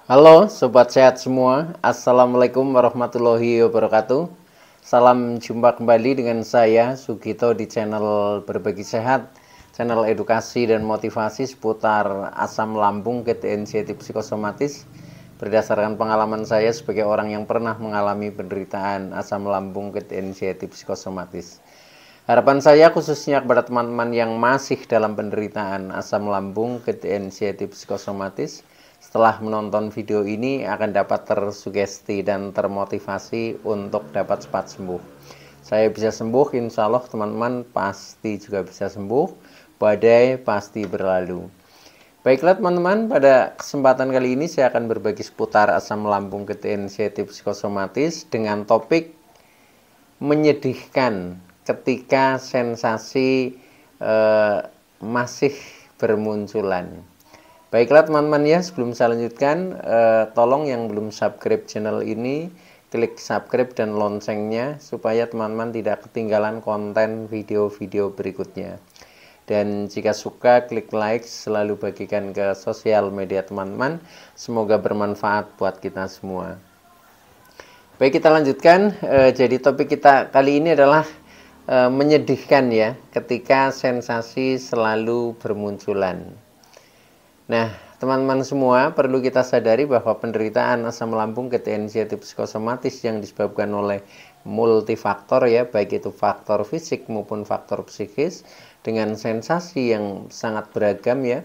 Halo Sobat Sehat semua, Assalamualaikum warahmatullahi wabarakatuh. Salam jumpa kembali dengan saya Sugito di channel Berbagi Sehat, channel edukasi dan motivasi seputar asam lambung, kit inisiatif psikosomatis. Berdasarkan pengalaman saya sebagai orang yang pernah mengalami penderitaan asam lambung, kit inisiatif psikosomatis. Harapan saya khususnya kepada teman-teman yang masih dalam penderitaan asam lambung, kit inisiatif psikosomatis, setelah menonton video ini akan dapat tersugesti dan termotivasi untuk dapat cepat sembuh. Saya bisa sembuh, insya Allah teman-teman pasti juga bisa sembuh. Badai pasti berlalu. Baiklah teman-teman, pada kesempatan kali ini saya akan berbagi seputar asam lambung, kit inisiatif psikosomatis dengan topik menyedihkan ketika sensasi masih bermunculan. Baiklah teman-teman ya, sebelum saya lanjutkan, tolong yang belum subscribe channel ini, klik subscribe dan loncengnya supaya teman-teman tidak ketinggalan konten video-video berikutnya. Dan jika suka, klik like, selalu bagikan ke sosial media teman-teman. Semoga bermanfaat buat kita semua. Baik, kita lanjutkan. Jadi topik kita kali ini adalah menyedihkan ya, ketika sensasi selalu bermunculan. Nah, teman-teman semua perlu kita sadari bahwa penderitaan asam lambung, kit inisiatif psikosomatis yang disebabkan oleh multifaktor ya, baik itu faktor fisik maupun faktor psikis, dengan sensasi yang sangat beragam ya,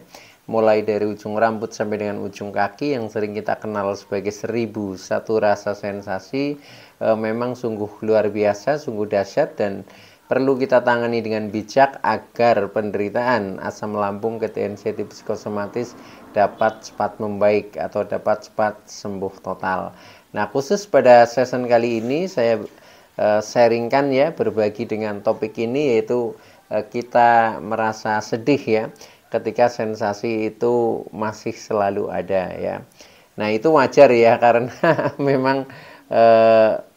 mulai dari ujung rambut sampai dengan ujung kaki yang sering kita kenal sebagai 1001 rasa sensasi, memang sungguh luar biasa, sungguh dahsyat dan perlu kita tangani dengan bijak agar penderitaan asam lambung, kit inisiatif psikosomatis dapat cepat membaik atau dapat cepat sembuh total. Nah, khusus pada season kali ini saya sharingkan ya, berbagi dengan topik ini, yaitu kita merasa sedih ya ketika sensasi itu masih selalu ada ya. Nah, itu wajar ya, karena memang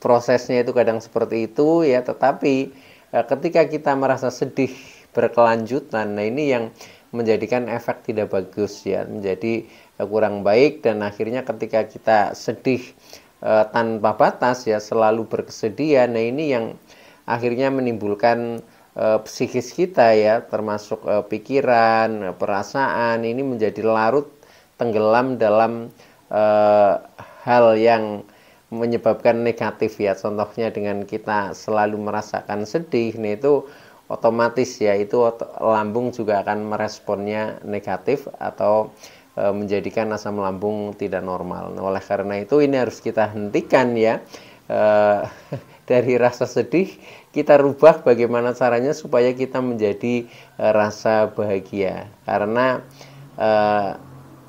prosesnya itu kadang seperti itu ya, tetapi ketika kita merasa sedih berkelanjutan, nah ini yang menjadikan efek tidak bagus ya, menjadi kurang baik, dan akhirnya ketika kita sedih tanpa batas ya, selalu berkesedihan, nah ini yang akhirnya menimbulkan psikis kita ya, termasuk pikiran, perasaan, ini menjadi larut tenggelam dalam hal yang menyebabkan negatif ya. Contohnya dengan kita selalu merasakan sedih, nah itu otomatis ya, itu lambung juga akan meresponnya negatif atau menjadikan asam lambung tidak normal. Nah, oleh karena itu ini harus kita hentikan ya, dari rasa sedih kita rubah bagaimana caranya supaya kita menjadi rasa bahagia, karena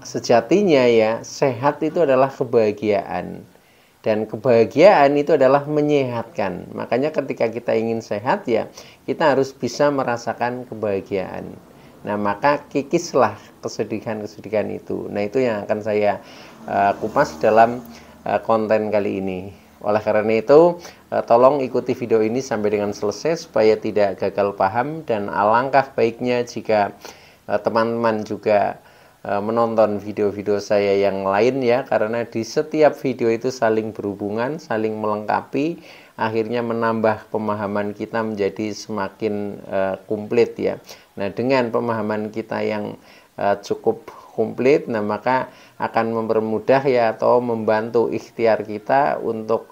sejatinya ya, sehat itu adalah kebahagiaan. Dan kebahagiaan itu adalah menyehatkan. Makanya ketika kita ingin sehat ya, kita harus bisa merasakan kebahagiaan. Nah, maka kikislah kesedihan-kesedihan itu. Nah, itu yang akan saya kupas dalam konten kali ini. Oleh karena itu, tolong ikuti video ini sampai dengan selesai supaya tidak gagal paham, dan alangkah baiknya jika teman-teman juga menonton video-video saya yang lain ya, karena di setiap video itu saling berhubungan, saling melengkapi, akhirnya menambah pemahaman kita menjadi semakin komplit ya. Nah, dengan pemahaman kita yang cukup komplit, nah maka akan mempermudah ya, atau membantu ikhtiar kita untuk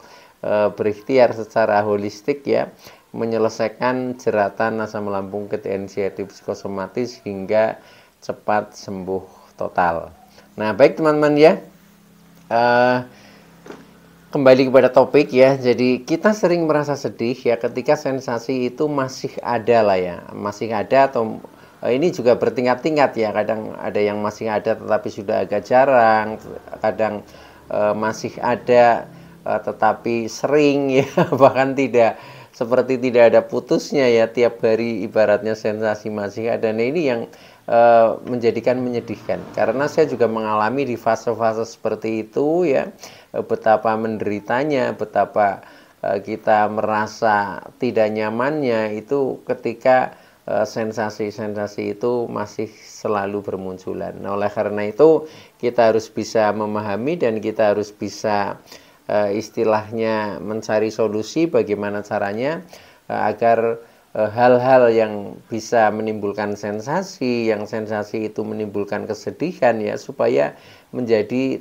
berikhtiar secara holistik ya, menyelesaikan jeratan asam lambung, kit inisiatif psikosomatis hingga cepat sembuh total. Nah, baik teman-teman ya, kembali kepada topik ya. Jadi kita sering merasa sedih ya ketika sensasi itu masih ada lah ya, masih ada, atau ini juga bertingkat-tingkat ya. Kadang ada yang masih ada tetapi sudah agak jarang, kadang masih ada tetapi sering ya, bahkan tidak, seperti tidak ada putusnya ya, tiap hari ibaratnya sensasi masih ada. Nah, ini yang menjadikan menyedihkan, karena saya juga mengalami di fase-fase seperti itu ya, betapa menderitanya, betapa kita merasa tidak nyamannya itu ketika sensasi-sensasi itu masih selalu bermunculan. Nah, oleh karena itu kita harus bisa memahami dan kita harus bisa istilahnya mencari solusi bagaimana caranya agar hal-hal yang bisa menimbulkan sensasi, yang sensasi itu menimbulkan kesedihan ya, supaya menjadi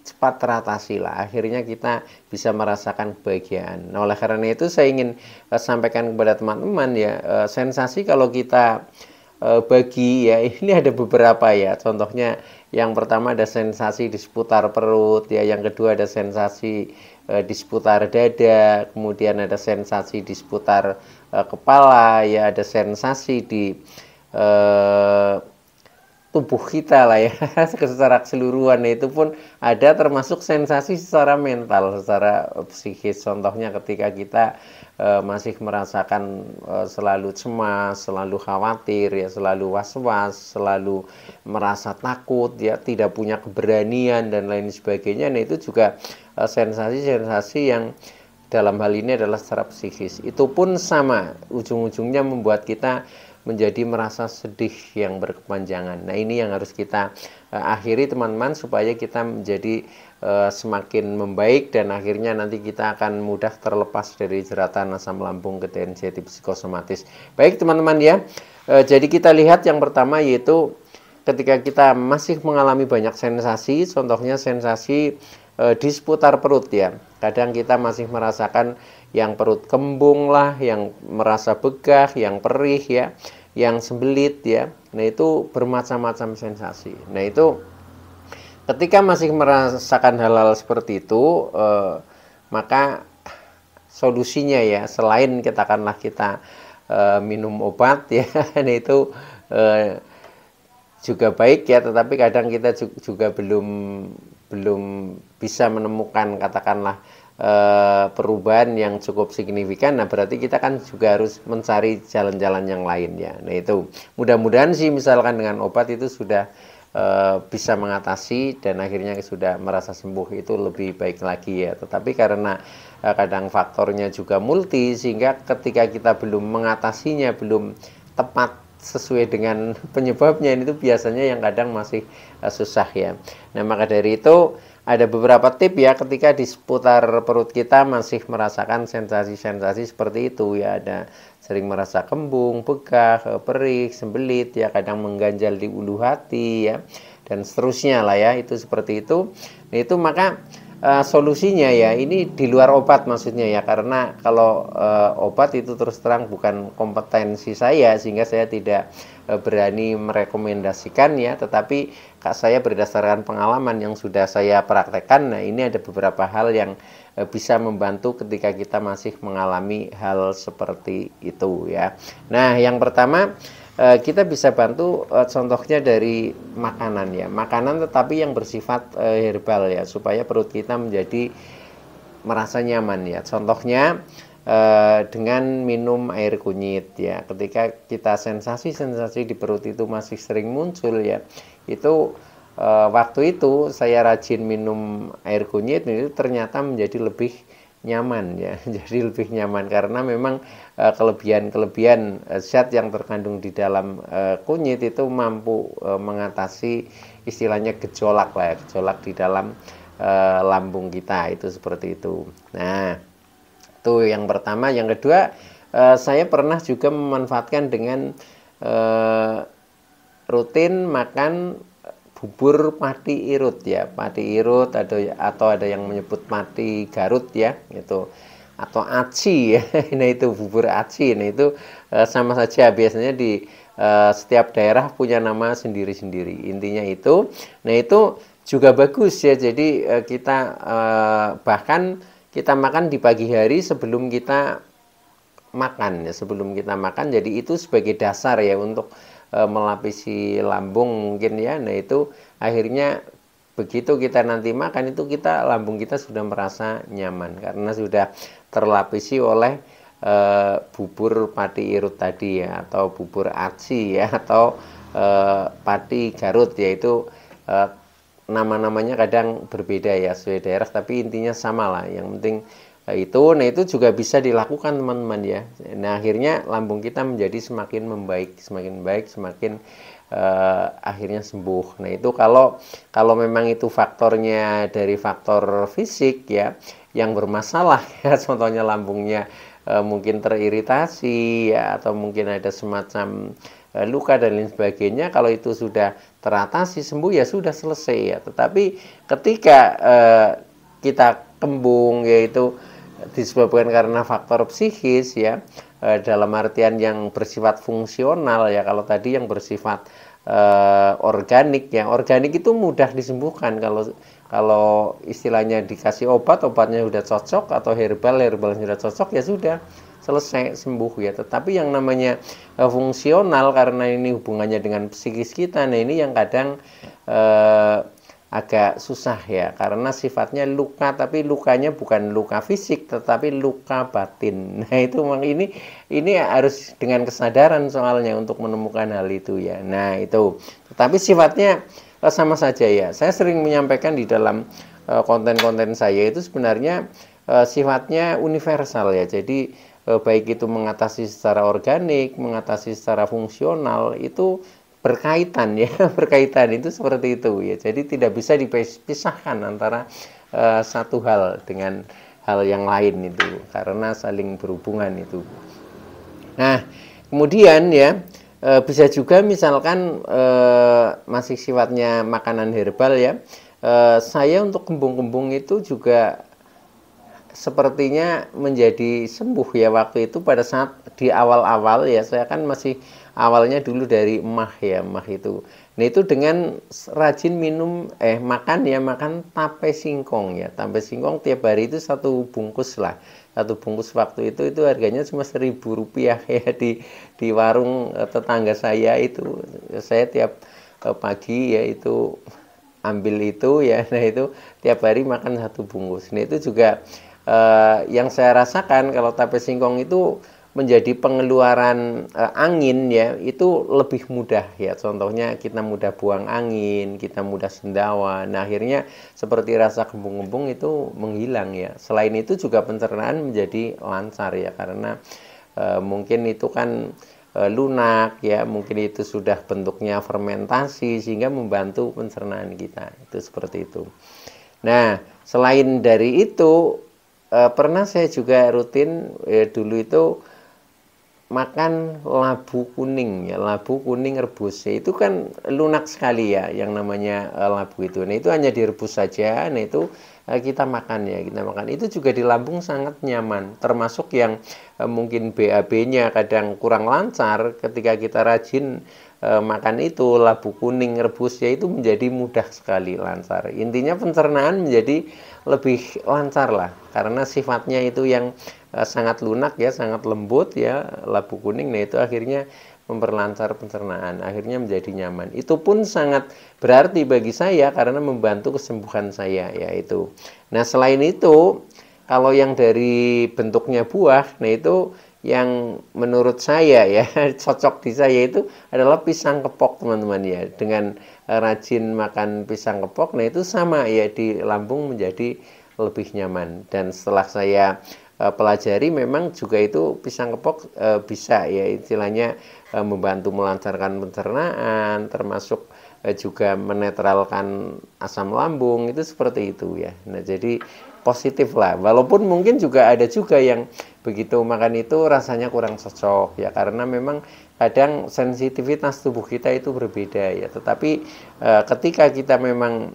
cepat teratasi lah. Akhirnya kita bisa merasakan kebahagiaan. Nah, oleh karena itu saya ingin sampaikan kepada teman-teman ya, sensasi kalau kita bagi ya, ini ada beberapa ya. Contohnya yang pertama ada sensasi di seputar perut ya, yang kedua ada sensasi di seputar dada, kemudian ada sensasi di seputar kepala ya, ada sensasi di tubuh kita lah ya secara keseluruhan. Itu pun ada termasuk sensasi secara mental, secara psikis. Contohnya ketika kita masih merasakan selalu cemas, selalu khawatir ya, selalu was-was, selalu merasa takut ya, tidak punya keberanian dan lain sebagainya. Nah, itu juga sensasi-sensasi yang dalam hal ini adalah secara psikis. Itu pun sama, ujung-ujungnya membuat kita menjadi merasa sedih yang berkepanjangan. Nah, ini yang harus kita akhiri teman-teman, supaya kita menjadi semakin membaik dan akhirnya nanti kita akan mudah terlepas dari jeratan asam lambung ketensiatif psikosomatis. Baik teman-teman ya, jadi kita lihat yang pertama yaitu ketika kita masih mengalami banyak sensasi, contohnya sensasi di seputar perut ya. Kadang kita masih merasakan yang perut kembung lah, yang merasa begah, yang perih ya, yang sembelit ya. Nah, itu bermacam-macam sensasi. Nah, itu ketika masih merasakan hal-hal seperti itu, maka solusinya ya, selain katakanlah kita minum obat ya, nah itu juga baik ya, tetapi kadang kita juga belum bisa menemukan katakanlah perubahan yang cukup signifikan. Nah, berarti kita kan juga harus mencari jalan-jalan yang lain ya. Nah, itu mudah-mudahan sih misalkan dengan obat itu sudah bisa mengatasi dan akhirnya sudah merasa sembuh, itu lebih baik lagi ya. Tetapi karena kadang faktornya juga multi, sehingga ketika kita belum mengatasinya, belum tepat sesuai dengan penyebabnya, itu biasanya yang kadang masih susah ya. Nah, maka dari itu ada beberapa tip ya, ketika di seputar perut kita masih merasakan sensasi-sensasi seperti itu ya, ada sering merasa kembung, begah, perih, sembelit ya, kadang mengganjal di ulu hati ya, dan seterusnya lah ya, itu seperti itu. Nah, itu maka solusinya ya, ini di luar obat maksudnya ya, karena kalau obat itu terus terang bukan kompetensi saya, sehingga saya tidak berani merekomendasikan ya, tetapi saya berdasarkan pengalaman yang sudah saya praktekkan. Nah, ini ada beberapa hal yang bisa membantu ketika kita masih mengalami hal seperti itu ya. Nah, yang pertama kita bisa bantu contohnya dari makanan ya, makanan tetapi yang bersifat herbal ya, supaya perut kita menjadi merasa nyaman ya. Contohnya dengan minum air kunyit ya, ketika kita sensasi-sensasi di perut itu masih sering muncul ya, itu waktu itu saya rajin minum air kunyit, itu ternyata menjadi lebih nyaman ya. Jadi lebih nyaman karena memang kelebihan-kelebihan zat yang terkandung di dalam kunyit itu mampu mengatasi istilahnya gejolak lah ya, gejolak di dalam lambung kita, itu seperti itu. Nah, itu yang pertama. Yang kedua, saya pernah juga memanfaatkan dengan rutin makan bubur pati irut ya, pati irut atau ada yang menyebut pati Garut ya, itu atau aci ya. Nah, itu bubur aci. Nah, itu sama saja, biasanya di setiap daerah punya nama sendiri-sendiri. Intinya itu. Nah, itu juga bagus ya. Jadi kita bahkan kita makan di pagi hari sebelum kita makan ya, sebelum kita makan. Jadi itu sebagai dasar ya untuk melapisi lambung mungkin ya. Nah, itu akhirnya begitu kita nanti makan itu lambung kita sudah merasa nyaman karena sudah terlapisi oleh bubur pati irut tadi ya, atau bubur aci ya, atau pati Garut, yaitu nama-namanya kadang berbeda ya sesuai daerah, tapi intinya sama lah. Yang penting Nah itu juga bisa dilakukan teman-teman ya. Nah akhirnya lambung kita menjadi semakin membaik, semakin baik, semakin akhirnya sembuh. Nah itu kalau memang itu faktornya dari faktor fisik ya yang bermasalah ya, contohnya lambungnya mungkin teriritasi ya, atau mungkin ada semacam luka dan lain sebagainya. Kalau itu sudah teratasi sembuh ya sudah selesai ya. Tetapi ketika kita kembung, yaitu disebabkan karena faktor psikis ya, dalam artian yang bersifat fungsional ya. Kalau tadi yang bersifat organik ya, organik itu mudah disembuhkan. Kalau istilahnya dikasih obat, obatnya sudah cocok, atau herbalnya sudah cocok ya sudah selesai sembuh ya. Tetapi yang namanya fungsional, karena ini hubungannya dengan psikis kita, nah ini yang kadang agak susah ya, karena sifatnya luka, tapi lukanya bukan luka fisik tetapi luka batin. Nah itu memang ini harus dengan kesadaran soalnya untuk menemukan hal itu ya. Nah itu, tetapi sifatnya sama saja ya. Saya sering menyampaikan di dalam konten-konten saya itu sebenarnya sifatnya universal ya. Jadi baik itu mengatasi secara organik, mengatasi secara fungsional, itu berkaitan ya. Berkaitan itu seperti itu ya. Jadi tidak bisa dipisahkan antara satu hal dengan hal yang lain itu, karena saling berhubungan itu. Nah kemudian ya bisa juga misalkan masih sifatnya makanan herbal ya, saya untuk kembung-kembung itu juga sepertinya menjadi sembuh ya waktu itu, pada saat di awal-awal ya. Saya kan masih awalnya dulu dari emah ya, emah itu. Nah itu dengan rajin makan tape singkong ya. Tape singkong tiap hari itu satu bungkus lah. Satu bungkus waktu itu harganya cuma Rp1.000 ya di warung tetangga saya itu. Saya tiap pagi ya itu ambil itu ya. Nah itu tiap hari makan satu bungkus. Nah itu juga yang saya rasakan kalau tape singkong itu menjadi pengeluaran angin ya, itu lebih mudah ya. Contohnya kita mudah buang angin, kita mudah sendawa. Nah akhirnya seperti rasa kembung-kembung itu menghilang ya. Selain itu juga pencernaan menjadi lancar ya, karena mungkin itu kan lunak ya, mungkin itu sudah bentuknya fermentasi sehingga membantu pencernaan kita. Itu seperti itu. Nah selain dari itu pernah saya juga rutin dulu itu makan labu kuning ya, labu kuning rebus ya. Itu kan lunak sekali ya yang namanya labu itu. Nah itu hanya direbus saja. Nah itu kita makan ya, kita makan itu juga di lambung sangat nyaman. Termasuk yang mungkin BAB-nya kadang kurang lancar, ketika kita rajin makan itu labu kuning rebus ya, itu menjadi mudah sekali lancar. Intinya pencernaan menjadi lebih lancar lah, karena sifatnya itu yang sangat lunak ya, sangat lembut ya labu kuning. Nah itu akhirnya memperlancar pencernaan, akhirnya menjadi nyaman. Itu pun sangat berarti bagi saya karena membantu kesembuhan saya ya itu. Nah selain itu, kalau yang dari bentuknya buah, nah itu yang menurut saya ya cocok di saya itu adalah pisang kepok teman-teman ya. Dengan rajin makan pisang kepok, nah itu sama ya, di lambung menjadi lebih nyaman. Dan setelah saya pelajari, memang juga itu pisang kepok bisa ya istilahnya membantu melancarkan pencernaan, termasuk juga menetralkan asam lambung, itu seperti itu ya. Nah jadi positif lah, walaupun mungkin juga ada juga yang begitu makan itu rasanya kurang cocok ya, karena memang kadang sensitivitas tubuh kita itu berbeda ya. Tetapi ketika kita memang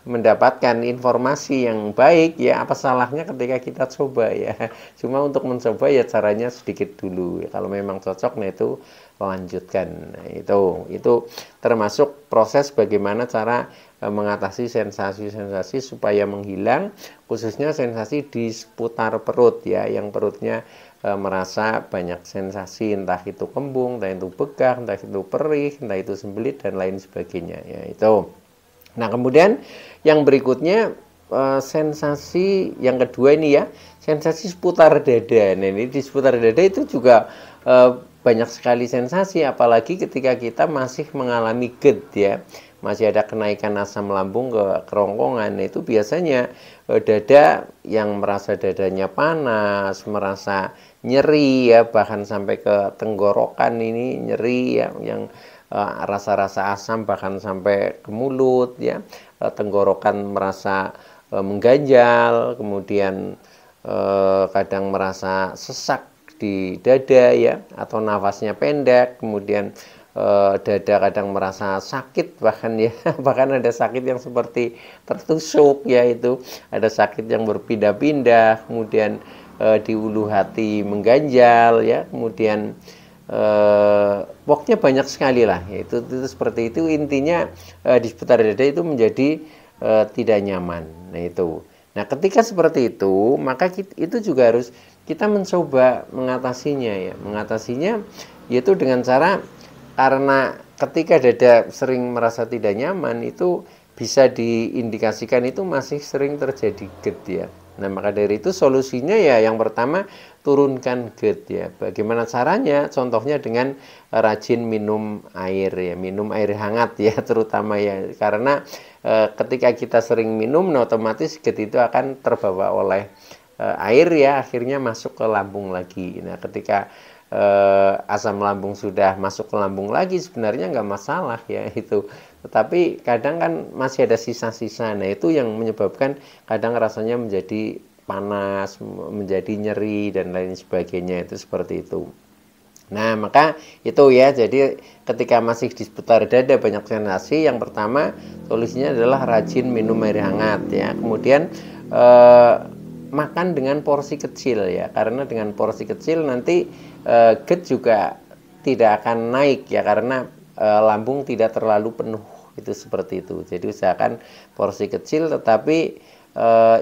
mendapatkan informasi yang baik ya, apa salahnya ketika kita coba ya. Cuma untuk mencoba ya caranya sedikit dulu ya. Kalau memang cocok, nah itu lanjutkan. Nah, itu termasuk proses bagaimana cara mengatasi sensasi-sensasi supaya menghilang, khususnya sensasi di seputar perut ya, yang perutnya merasa banyak sensasi, entah itu kembung, entah itu begah, entah itu perih, entah itu sembelit dan lain sebagainya ya itu. Nah kemudian yang berikutnya sensasi yang kedua ini ya, sensasi seputar dada. Nah ini di seputar dada itu juga banyak sekali sensasi, apalagi ketika kita masih mengalami GERD ya, masih ada kenaikan asam lambung ke kerongkongan. Nah, itu biasanya dada yang merasa dadanya panas, merasa nyeri ya, bahkan sampai ke tenggorokan ini nyeri ya, yang rasa-rasa asam bahkan sampai ke mulut ya, tenggorokan merasa mengganjal, kemudian kadang merasa sesak di dada ya, atau nafasnya pendek, kemudian dada kadang merasa sakit bahkan ya, bahkan ada sakit yang seperti tertusuk ya, itu ada sakit yang berpindah-pindah, kemudian di ulu hati mengganjal ya, kemudian pokoknya banyak sekali lah, itu seperti itu intinya. Di seputar dada itu menjadi tidak nyaman. Nah itu, nah ketika seperti itu maka itu juga harus kita mencoba mengatasinya ya, mengatasinya yaitu dengan cara, karena ketika dada sering merasa tidak nyaman itu bisa diindikasikan itu masih sering terjadi GERD ya. Nah maka dari itu solusinya ya yang pertama turunkan GERD ya. Bagaimana caranya? Contohnya dengan rajin minum air ya, minum air hangat ya terutama ya, karena ketika kita sering minum nah, otomatis GERD itu akan terbawa oleh air ya, akhirnya masuk ke lambung lagi. Nah ketika asam lambung sudah masuk ke lambung lagi sebenarnya nggak masalah ya itu, tetapi kadang kan masih ada sisa-sisa. Nah itu yang menyebabkan kadang rasanya menjadi panas, menjadi nyeri dan lain sebagainya, itu seperti itu. Nah maka itu ya, jadi ketika masih di seputar dada banyak sensasi, yang pertama solusinya adalah rajin minum air hangat ya, kemudian makan dengan porsi kecil ya, karena dengan porsi kecil nanti GERD juga tidak akan naik ya, karena lambung tidak terlalu penuh, itu seperti itu. Jadi usahakan porsi kecil tetapi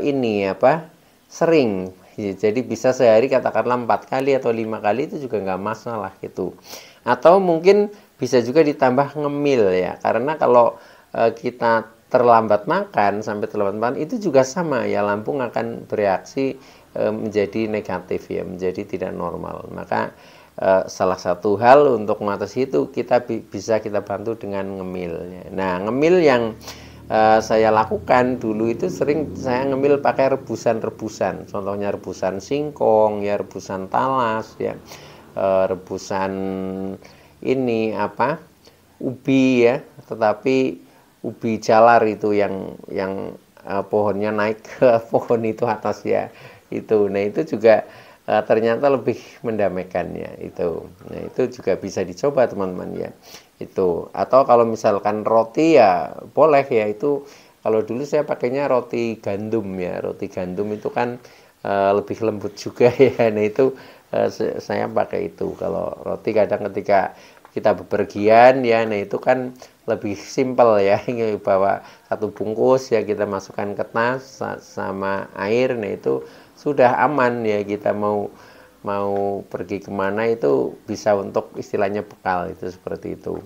ini apa, sering. Jadi bisa sehari katakanlah 4 kali atau 5 kali itu juga nggak masalah gitu. Atau mungkin bisa juga ditambah ngemil ya, karena kalau kita terlambat makan sampai terlambat makan itu juga sama ya, lambung akan bereaksi menjadi negatif ya, menjadi tidak normal. Maka salah satu hal untuk mengatasi itu bisa kita bantu dengan ngemil ya. Nah ngemil yang saya lakukan dulu itu sering saya ngemil pakai rebusan, contohnya rebusan singkong ya, rebusan talas ya, rebusan ini apa, ubi ya, tetapi ubi jalar itu yang pohonnya naik ke pohon itu atas ya itu. Nah itu juga ternyata lebih mendamaikan ya itu. Nah itu juga bisa dicoba teman-teman ya itu. Atau kalau misalkan roti ya boleh ya, itu kalau dulu saya pakainya roti gandum ya, roti gandum itu kan lebih lembut juga ya. Nah itu saya pakai itu. Kalau roti kadang ketika kita bepergian ya, nah itu kan lebih simpel ya, bawa satu bungkus ya, kita masukkan ke tas sama air, nah itu sudah aman ya, kita mau pergi kemana itu bisa untuk istilahnya bekal, itu seperti itu.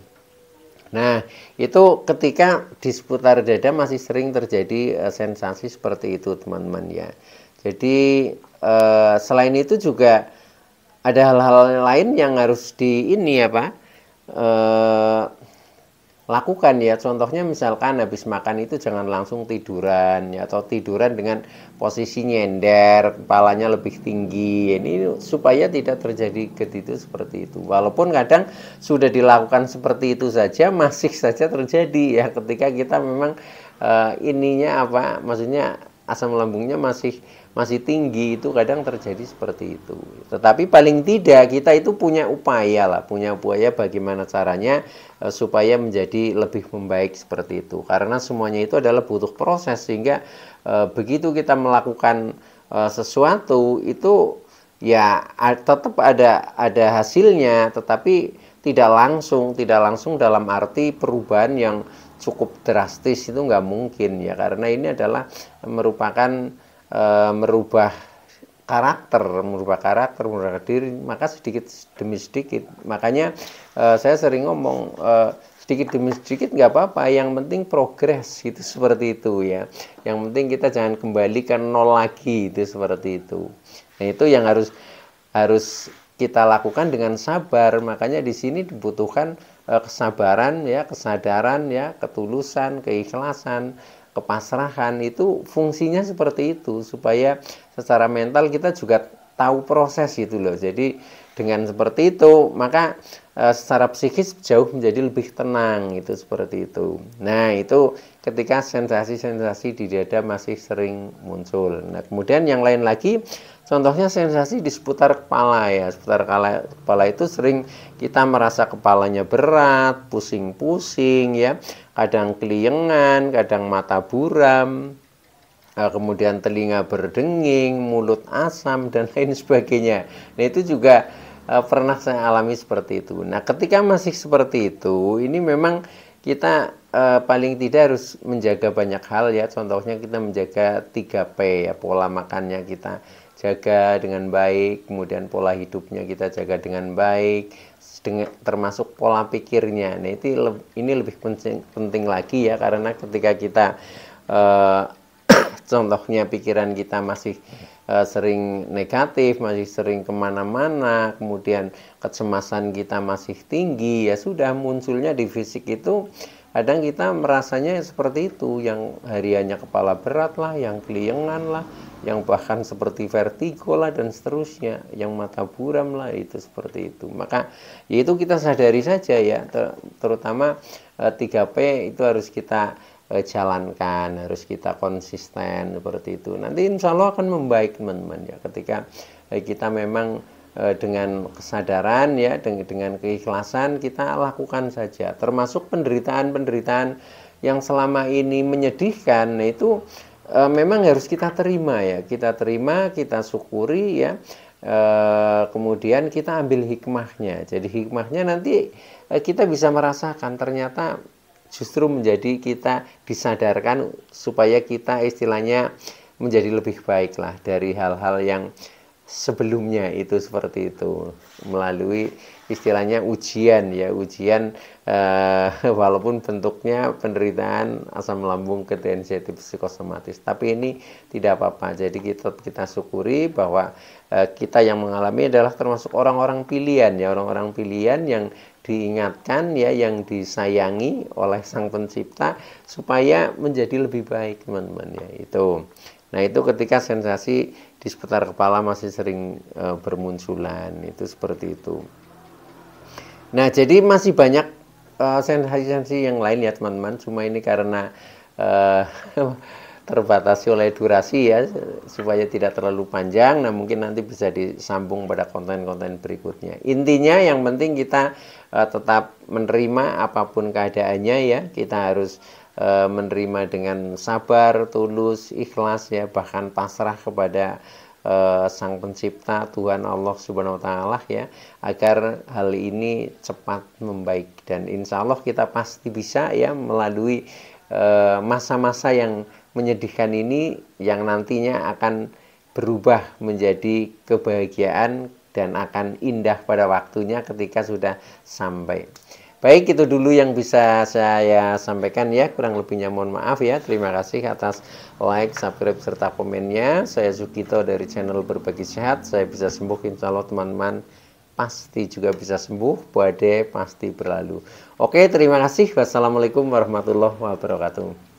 Nah itu ketika di seputar dada masih sering terjadi sensasi seperti itu teman-teman ya. Jadi selain itu juga ada hal-hal lain yang harus di ini apa lakukan ya. Contohnya misalkan habis makan itu jangan langsung tiduran ya, atau tiduran dengan posisi nyender, kepalanya lebih tinggi. Ini supaya tidak terjadi GERD itu seperti itu. Walaupun kadang sudah dilakukan seperti itu saja masih saja terjadi ya, ketika kita memang ininya apa, maksudnya asam lambungnya masih tinggi, itu kadang terjadi seperti itu. Tetapi paling tidak kita itu punya upaya lah, punya upaya bagaimana caranya supaya menjadi lebih membaik seperti itu. Karena semuanya itu adalah butuh proses, sehingga begitu kita melakukan sesuatu itu ya tetap ada hasilnya, tetapi tidak langsung dalam arti perubahan yang cukup drastis itu nggak mungkin ya, karena ini adalah merupakan merubah karakter, merubah diri, maka sedikit demi sedikit. Makanya saya sering ngomong sedikit demi sedikit nggak apa-apa, yang penting progres, itu seperti itu ya. Yang penting kita jangan kembali ke nol lagi, itu seperti itu. Nah itu yang harus kita lakukan dengan sabar. Makanya di sini dibutuhkan kesabaran ya, kesadaran ya, ketulusan, keikhlasan, kepasrahan, itu fungsinya seperti itu, supaya secara mental kita juga tahu proses itu loh. Jadi dengan seperti itu maka secara psikis jauh menjadi lebih tenang, itu seperti itu. Nah, itu ketika sensasi-sensasi di dada masih sering muncul. Nah, kemudian yang lain lagi, contohnya sensasi di seputar kepala ya. Seputar kepala itu sering kita merasa kepalanya berat, pusing-pusing ya, kadang keliengan, kadang mata buram, kemudian telinga berdenging, mulut asam, dan lain sebagainya. Nah, itu juga pernah saya alami seperti itu. Nah, ketika masih seperti itu, ini memang kita paling tidak harus menjaga banyak hal ya. Contohnya kita menjaga 3P ya, pola makannya kita jaga dengan baik, kemudian pola hidupnya kita jaga dengan baik, termasuk pola pikirnya. Nah, ini lebih penting lagi ya, karena ketika kita contohnya pikiran kita masih sering negatif, masih sering kemana-mana, kemudian kecemasan kita masih tinggi, ya sudah munculnya di fisik itu. Kadang kita merasanya seperti itu, yang hariannya kepala berat lah, yang keliengan lah, yang bahkan seperti vertigo lah, dan seterusnya, yang mata buram lah, itu seperti itu. Maka ya itu kita sadari saja ya, terutama 3P itu harus kita jalankan, harus kita konsisten seperti itu. Nanti insya Allah akan membaik teman-teman ya, ketika kita memang dengan kesadaran ya, dengan keikhlasan kita lakukan saja. Termasuk penderitaan-penderitaan yang selama ini menyedihkan, nah itu memang harus kita terima ya, kita terima, kita syukuri ya. Kemudian kita ambil hikmahnya. Jadi hikmahnya nanti kita bisa merasakan ternyata justru menjadi kita disadarkan supaya kita istilahnya menjadi lebih baik lah dari hal-hal yang sebelumnya itu seperti itu, melalui istilahnya ujian ya, ujian walaupun bentuknya penderitaan asam lambung ketensiatif psikosomatis, tapi ini tidak apa-apa. Jadi kita syukuri bahwa kita yang mengalami adalah termasuk orang-orang pilihan ya, orang-orang pilihan yang diingatkan ya, yang disayangi oleh Sang Pencipta supaya menjadi lebih baik teman-teman ya, itu. Nah, itu ketika sensasi di seputar kepala masih sering bermunculan, itu seperti itu. Nah, jadi masih banyak sensasi-sensasi yang lain ya teman-teman, cuma ini karena terbatasi oleh durasi ya, supaya tidak terlalu panjang. Nah, mungkin nanti bisa disambung pada konten-konten berikutnya. Intinya yang penting kita tetap menerima apapun keadaannya ya, kita harus menerima dengan sabar, tulus, ikhlas ya, bahkan pasrah kepada Sang Pencipta, Tuhan Allah Subhanahu wa Ta'ala ya, agar hal ini cepat membaik, dan insya Allah kita pasti bisa ya melalui masa-masa yang menyedihkan ini, yang nantinya akan berubah menjadi kebahagiaan dan akan indah pada waktunya ketika sudah sampai. Baik, itu dulu yang bisa saya sampaikan ya, kurang lebihnya mohon maaf ya. Terima kasih atas like, subscribe, serta komennya. Saya Sugito dari channel Berbagi Sehat. Saya bisa sembuh, insya Allah teman-teman pasti juga bisa sembuh, badai pasti berlalu. Oke, terima kasih. Wassalamualaikum warahmatullahi wabarakatuh.